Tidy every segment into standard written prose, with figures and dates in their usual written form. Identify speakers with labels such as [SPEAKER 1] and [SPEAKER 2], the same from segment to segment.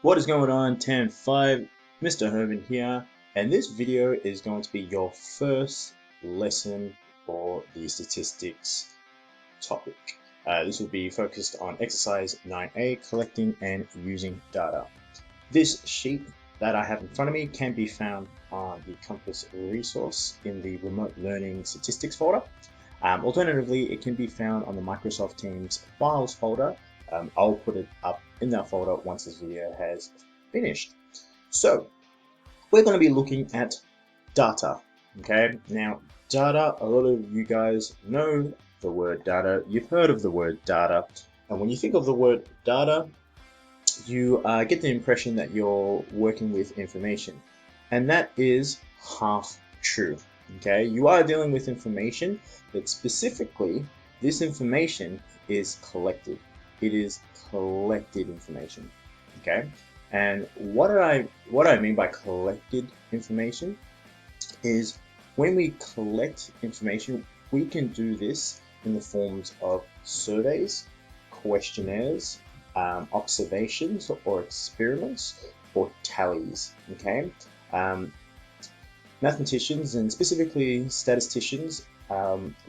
[SPEAKER 1] What is going on, 10-5? Mr. Herman here, and this video is going to be your first lesson for the statistics topic. This will be focused on exercise 9A, collecting and using data. This sheet that I have in front of me can be found on the Compass resource in the remote learning statistics folder. Alternatively, it can be found on the Microsoft Teams files folder. I'll put it up in that folder once this video has finished. So we're going to be looking at data. Okay, now data, a lot of you guys know the word data. You've heard of the word data, and when you think of the word data, you get the impression that you're working with information, and that is half true. Okay, you are dealing with information, but specifically this information is collected. It is collected information. Okay, and what I mean by collected information is when we collect information, we can do this in the forms of surveys, questionnaires, observations or experiments, or tallies. Okay, mathematicians and specifically statisticians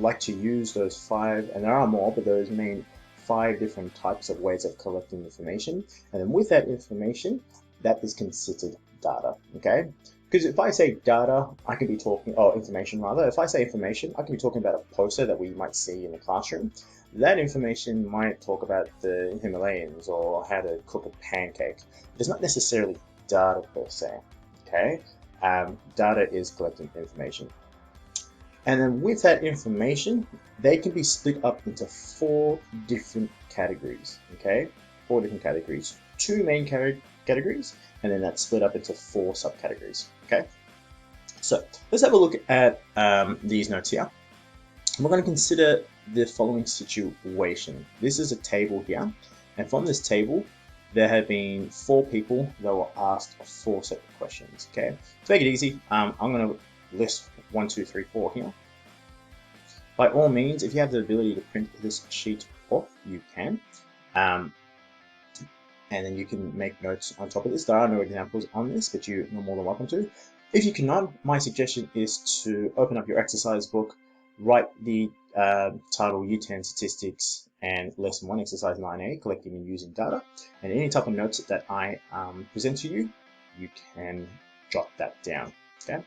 [SPEAKER 1] like to use those five, and there are more, but those main 5 different types of ways of collecting information. And then with that information, that is considered data. Okay, because if I say data, I can be talking, or information rather, if I say information, I can be talking about a poster that we might see in the classroom. That information might talk about the Himalayas or how to cook a pancake. It's not necessarily data per se. Okay, data is collecting information. And then with that information, they can be split up into 4 different categories. Okay, 4 different categories, 2 main categories, and then that's split up into 4 subcategories. Okay, so let's have a look at these notes here. We're going to consider the following situation. This is a table here, and from this table, there have been 4 people that were asked 4 separate questions. Okay, to make it easy, I'm going to list 1, 2, 3, 4 here. By all means, if you have the ability to print this sheet off, you can. And then you can make notes on top of this. There are no examples on this, but you're more than welcome to. If you cannot, my suggestion is to open up your exercise book, write the title Year 10 Statistics and Lesson 1, Exercise 9A, Collecting and Using Data. And any type of notes that I present to you, you can jot that down. Okay.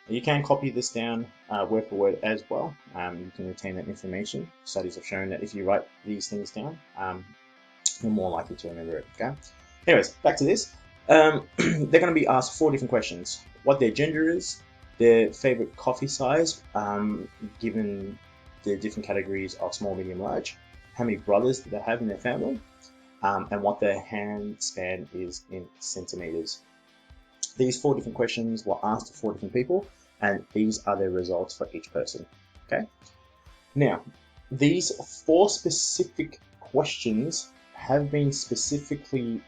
[SPEAKER 1] You can copy this down word for word as well. You can retain that information. Studies have shown that if you write these things down, you're more likely to remember it. Okay. Anyways, back to this. They're going to be asked 4 different questions: what their gender is, their favorite coffee size, given the different categories of small, medium, large, how many brothers they have in their family, and what their hand span is in centimeters. These 4 different questions were asked to 4 different people, and these are their results for each person. Okay. Now, these 4 specific questions have been specifically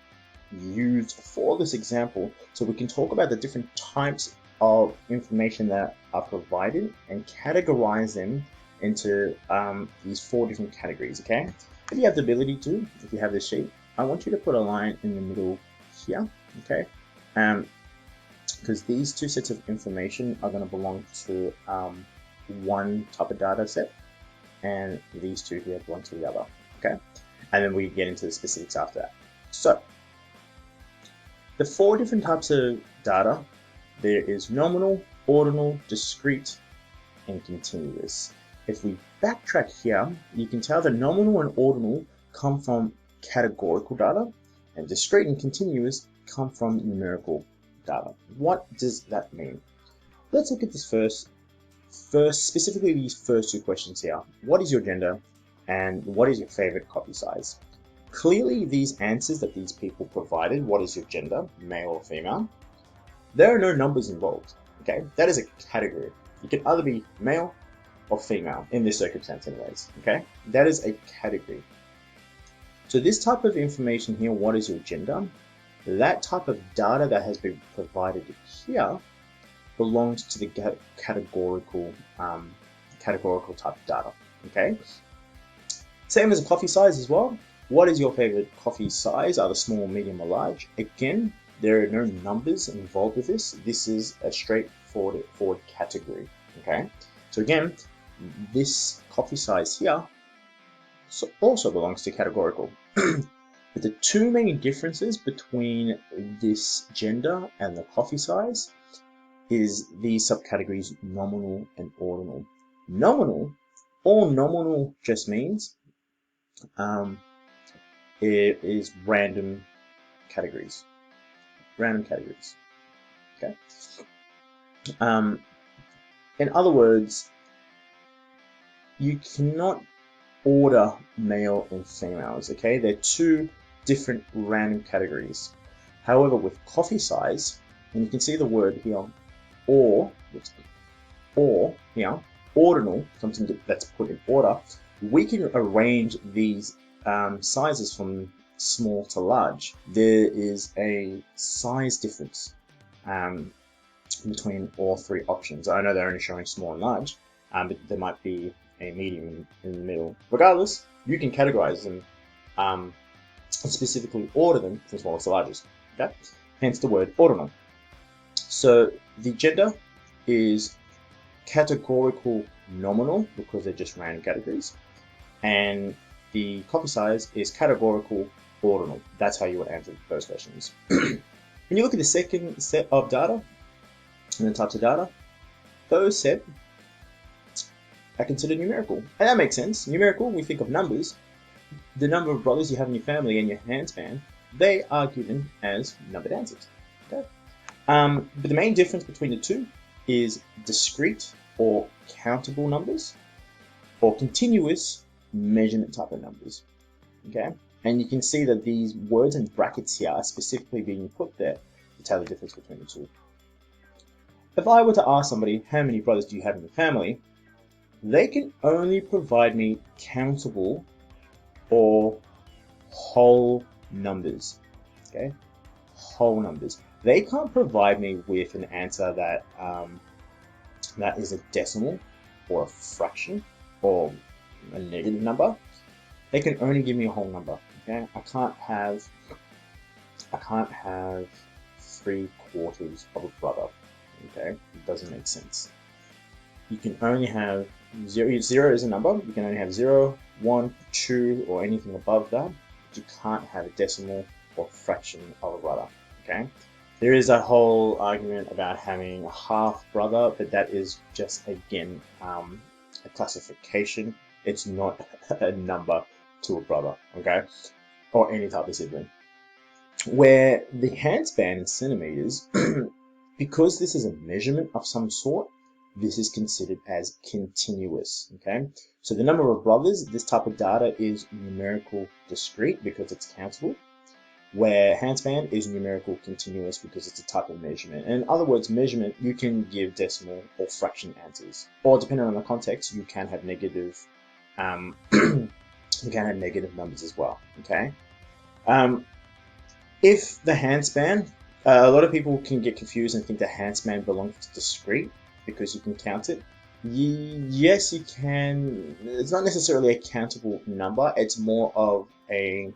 [SPEAKER 1] used for this example, so we can talk about the different types of information that are provided and categorize them into these 4 different categories. Okay. If you have the ability to, if you have this sheet, I want you to put a line in the middle here. Okay. Because these 2 sets of information are going to belong to one type of data set, and these 2 here belong to the other. Okay, and then we get into the specifics after that. So the 4 different types of data, there is nominal, ordinal, discrete, and continuous. If we backtrack here, you can tell that nominal and ordinal come from categorical data, and discrete and continuous come from numerical data. What does that mean? Let's look at this first, specifically these first 2 questions here. What is your gender, and what is your favorite coffee size? Clearly, these answers that these people provided, what is your gender, male or female, there are no numbers involved. Okay, that is a category. You can either be male or female in this circumstance anyways. Okay, that is a category. So this type of information here, what is your gender, that type of data that has been provided here belongs to the categorical type of data. Okay, same as a coffee size as well. What is your favorite coffee size, either small, medium, or large? Again, there are no numbers involved with this. This is a straightforward category. Okay, so again, this coffee size here also belongs to categorical. But the two main differences between this gender and the coffee size is these subcategories nominal and ordinal. Nominal just means it is random categories. Okay. In other words, you cannot order male and females. Okay, they're two different random categories. However, with coffee size, and you can see the word here, or here, ordinal, something that's put in order, we can arrange these sizes from small to large. There is a size difference between all three options. I know they're only showing small and large, but there might be a medium in the middle. Regardless, you can categorize them and specifically order them from smallest to largest. Okay? Hence the word ordinal. So the gender is categorical nominal because they're just random categories, and the coffee size is categorical ordinal. That's how you would answer those questions. When you look at the second set of data and the types of data, those set are considered numerical. And that makes sense. Numerical, we think of numbers. The number of brothers you have in your family and your handspan, they are given as numbered answers. Okay? But the main difference between the two is discrete or countable numbers or continuous measurement type of numbers. Okay? And you can see that these words and brackets here are specifically being put there to tell the difference between the two. If I were to ask somebody, how many brothers do you have in your family? They can only provide me countable or whole numbers. Okay? Whole numbers. They can't provide me with an answer that that is a decimal or a fraction or a negative number. They can only give me a whole number. Okay? I can't have 3/4 of a brother. Okay? It doesn't make sense. You can only have zero is a number. You can only have 0, 1, 2, or anything above that. You can't have a decimal or fraction of a brother. Okay? There is a whole argument about having a half brother, but that is just, again, a classification. It's not a number to a brother, okay? Or any type of sibling. Where the handspan in centimeters, because this is a measurement of some sort, this is considered as continuous, okay? So the number of brothers, this type of data is numerical discrete because it's countable, where handspan is numerical continuous because it's a type of measurement. And in other words, measurement, you can give decimal or fraction answers, or depending on the context, you can have negative numbers as well. Okay. If the handspan, a lot of people can get confused and think the handspan belongs to discrete because you can count it. Yes, you can. It's not necessarily a countable number. It's more of a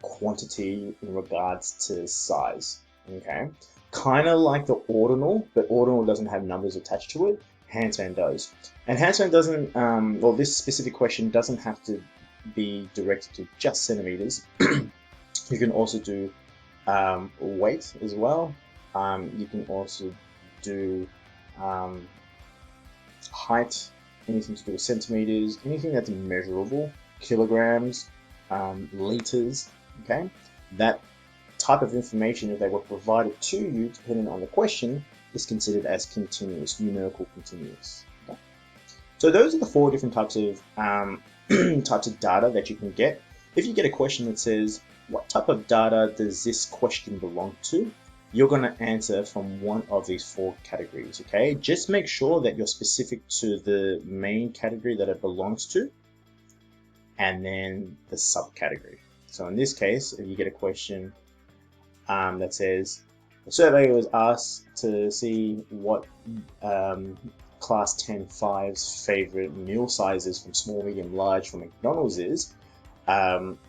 [SPEAKER 1] quantity in regards to size. Okay, kind of like the ordinal, but ordinal doesn't have numbers attached to it. Handspan does, and handspan doesn't. Well, this specific question doesn't have to be directed to just centimeters. You can also do weight as well. You can also do height, anything to do with centimeters, anything that's measurable, kilograms, liters. Okay, that type of information, if they were provided to you, depending on the question, is considered as continuous, numerical continuous. Okay? So those are the 4 different types of data that you can get. If you get a question that says, what type of data does this question belong to? You're going to answer from one of these 4 categories, okay? Just make sure that you're specific to the main category that it belongs to, and then the subcategory. So in this case, if you get a question that says, the survey was asked to see what Class 10 5's favorite meal sizes from small, medium, large from McDonald's is,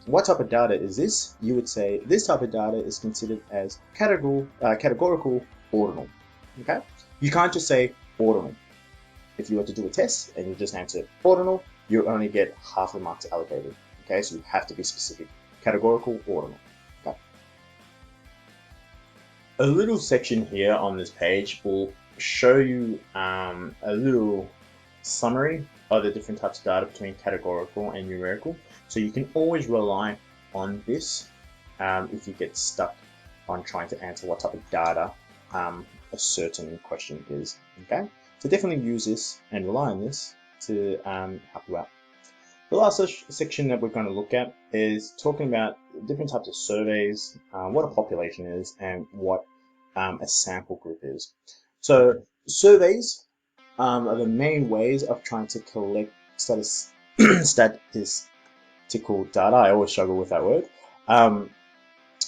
[SPEAKER 1] what type of data is this? You would say this type of data is considered as categorical ordinal. Okay, you can't just say ordinal. If you were to do a test and you just answer ordinal, you only get half the marks allocated. Okay, so you have to be specific. Categorical ordinal. Okay. A little section here on this page will show you a little summary of the different types of data between categorical and numerical. So you can always rely on this if you get stuck on trying to answer what type of data a certain question is. Okay, so definitely use this and rely on this to help you out. The last section that we're going to look at is talking about different types of surveys, what a population is, and what a sample group is. So surveys are the main ways of trying to collect statistical data. I always struggle with that word.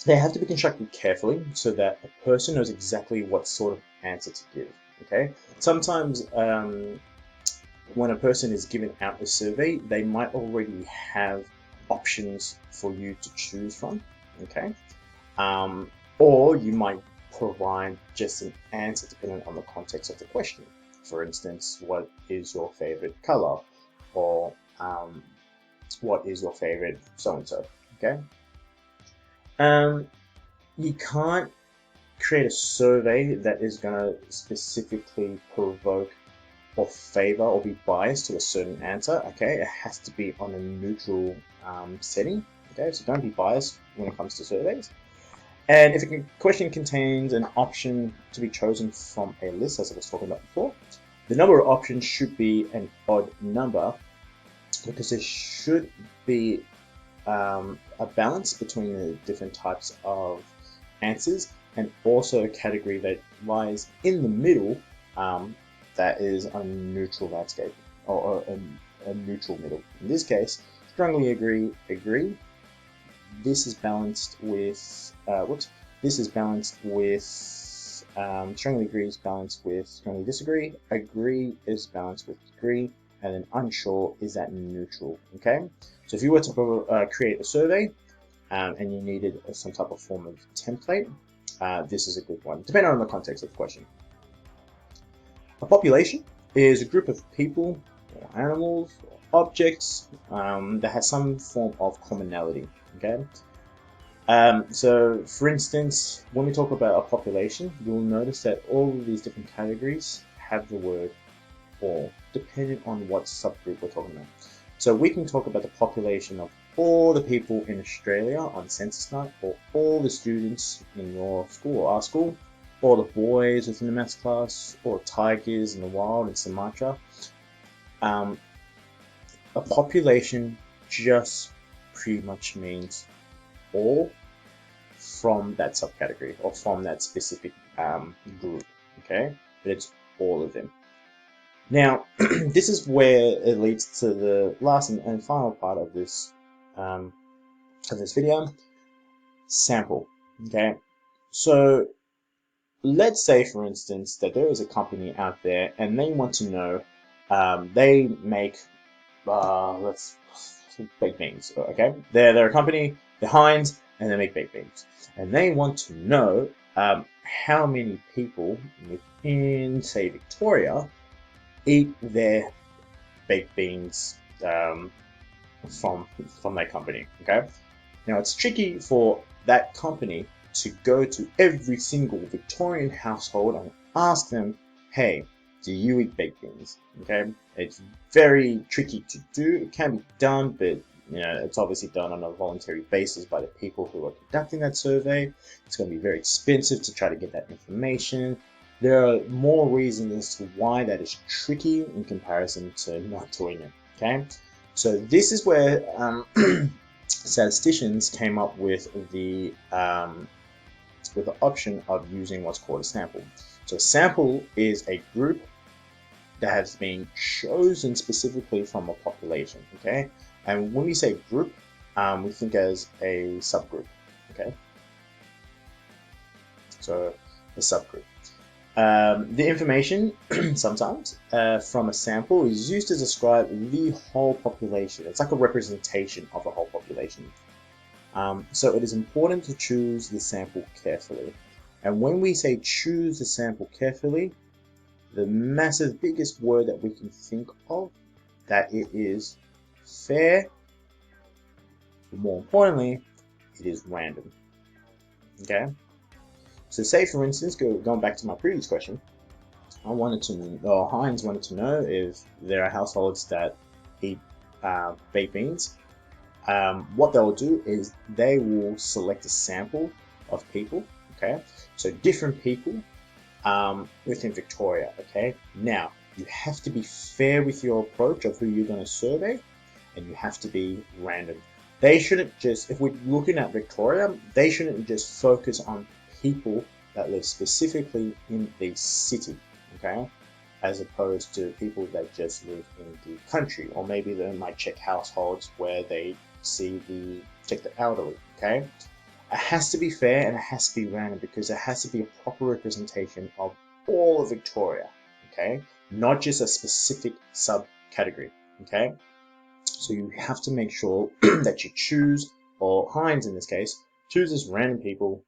[SPEAKER 1] They have to be constructed carefully so that a person knows exactly what sort of answer to give. Okay. Sometimes when a person is given out a survey, they might already have options for you to choose from. Okay. Or you might provide just an answer depending on the context of the question. For instance, what is your favorite color? Or what is your favorite so-and-so? Okay. You can't create a survey that is going to specifically provoke or favor or be biased to a certain answer. Okay, it has to be on a neutral setting. Okay, so don't be biased when it comes to surveys. And if a question contains an option to be chosen from a list, as I was talking about before, the number of options should be an odd number because there should be a balance between the different types of answers, and also a category that lies in the middle that is a neutral landscape or a neutral middle. In this case, strongly agree. This is balanced with strongly agree is balanced with strongly disagree. Agree is balanced with agree, and then unsure is at neutral. Okay, so if you were to create a survey and you needed some type of form of template, this is a good one, depending on the context of the question. A population is a group of people or animals or objects that has some form of commonality. Okay. So for instance, when we talk about a population, you'll notice that all of these different categories have the word all, depending on what subgroup we're talking about. So we can talk about the population of all the people in Australia on census night, or all the students in your school or our school, or the boys within the maths class, or tigers in the wild in Sumatra. A population just pretty much means all from that subcategory or from that specific group. Okay, but it's all of them. Now, this is where it leads to the last and final part of this video: sample. Okay, so let's say, for instance, that there is a company out there and they want to know, they make let's baked beans. Okay, they're a company, they're Heinz, and they make baked beans, and they want to know how many people within, say, Victoria eat their baked beans from that company. Okay, now it's tricky for that company to go to every single Victorian household and ask them, hey, do you eat baked beans? Okay, it's very tricky to do. It can be done, but it's obviously done on a voluntary basis by the people who are conducting that survey. It's going to be very expensive to try to get that information. There are more reasons as to why that is tricky in comparison to not doing it. Okay, so this is where statisticians came up with the option of using what's called a sample. So a sample is a group that has been chosen specifically from a population. Okay, and when we say group, we think as a subgroup. Okay, so a subgroup. The information sometimes from a sample is used to describe the whole population. It's like a representation of the whole population. So it is important to choose the sample carefully. And when we say choose the sample carefully, the massive biggest word that we can think of, that it is fair, but more importantly, it is random. Okay? So say for instance, going back to my previous question, Heinz wanted to know if there are households that eat baked beans. What they'll do is they will select a sample of people, okay? So different people within Victoria, okay? Now, you have to be fair with your approach of who you're going to survey, and you have to be random. They shouldn't just, if we're looking at Victoria, they shouldn't just focus on people that live specifically in the city, okay? As opposed to people that just live in the country, or maybe they might check households where they check the elderly, okay? It has to be fair and it has to be random because it has to be a proper representation of all of Victoria, okay? Not just a specific subcategory, okay? So you have to make sure that you choose, or Heinz in this case, chooses random people.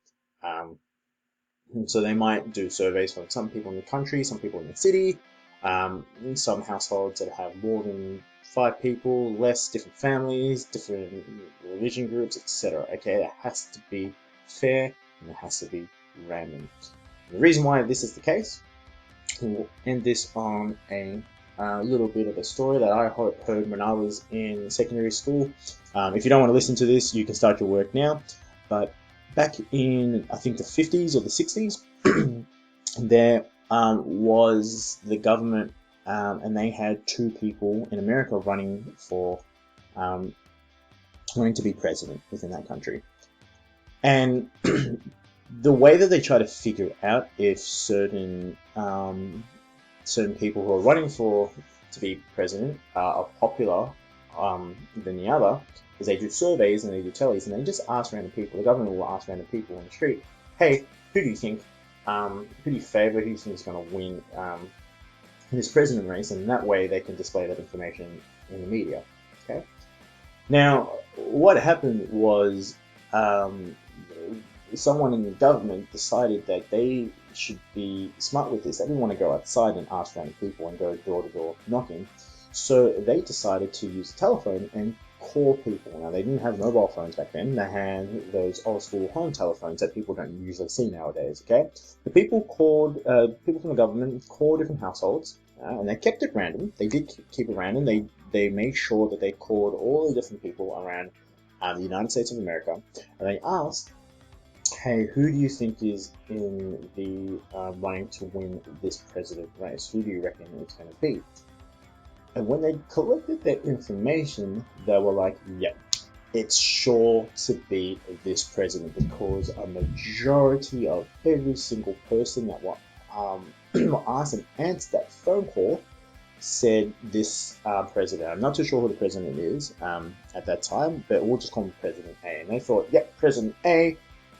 [SPEAKER 1] And so they might do surveys from some people in the country, some people in the city, some households that have more than 5 people, less, different families, different religion groups, etc. Okay, it has to be fair and it has to be random. The reason why this is the case, we'll end this on a little bit of a story that I heard when I was in secondary school. If you don't want to listen to this, you can start your work now. But back in, I think, the 50s or the 60s, there was the government, and they had 2 people in America running to be president within that country. And the way that they try to figure out if certain people who are running to be president are popular than the other is they do surveys and they do tellies and they just ask random people. The government will ask random people on the street, hey, who do you think, who do you favour, who do you think is going to win this president race? And that way they can display that information in the media. Okay. Now, what happened was someone in the government decided that they should be smart with this. They didn't want to go outside and ask random people and go door to door knocking. So they decided to use the telephone and call people. Now, they didn't have mobile phones back then. They had those old school home telephones that people don't usually see nowadays, okay? The people from the government called different households, and they kept it random. They did keep it random. They made sure that they called all the different people around the United States of America, and they asked, hey, who do you think is in the running to win this president race? Who do you reckon it's going to be? And when they collected that information, they were like, yep, it's sure to be this president because a majority of every single person that were asked and answered that phone call said this president. I'm not too sure who the president is at that time, but we'll just call him President A. And they thought, yep, President A,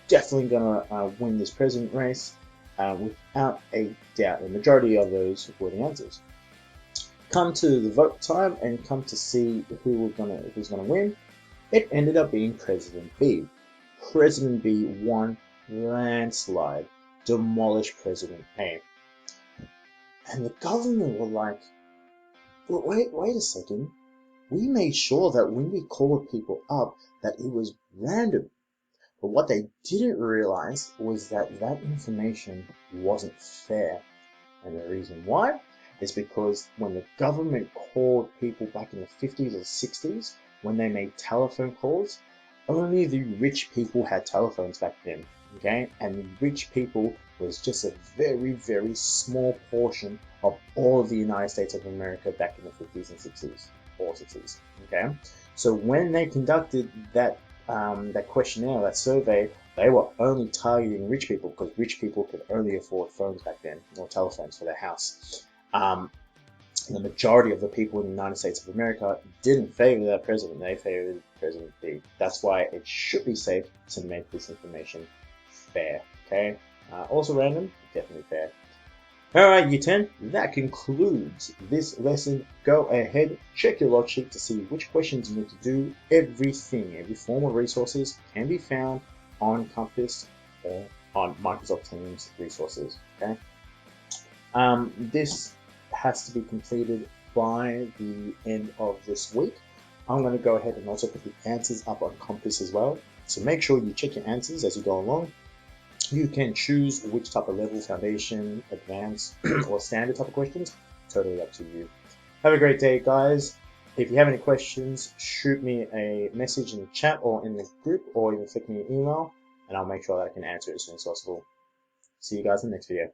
[SPEAKER 1] definitely gonna win this president race without a doubt. The majority of those were the answers. Come to the vote time and come to see who's gonna win. It ended up being President B. President B won landslide, demolished President A. And the government were like, well, wait a second. We made sure that when we called people up that it was random. But what they didn't realize was that information wasn't fair. And the reason why is because when the government called people back in the 50s or 60s, when they made telephone calls, only the rich people had telephones back then, okay? And the rich people was just a very, very small portion of all of the United States of America back in the 50s and 60s, or 60s, okay? So when they conducted that questionnaire, that survey, they were only targeting rich people because rich people could only afford phones back then, or telephones for their house. The majority of the people in the United States of America didn't favor that president. They favored President B. That's why it should be safe to make this information fair. Okay. Also random, definitely fair. Alright, Year 10, that concludes this lesson. Go ahead, check your log sheet to see which questions you need to do. Every form of resources can be found on Compass or on Microsoft Teams resources. Okay. This has to be completed by the end of this week. I'm going to go ahead and also put the answers up on Compass as well. So make sure you check your answers as you go along. You can choose which type of level, foundation, advanced, or standard type of questions. Totally up to you. Have a great day, guys. If you have any questions, shoot me a message in the chat or in the group, or even flick me an email, and I'll make sure that I can answer it as soon as possible. See you guys in the next video.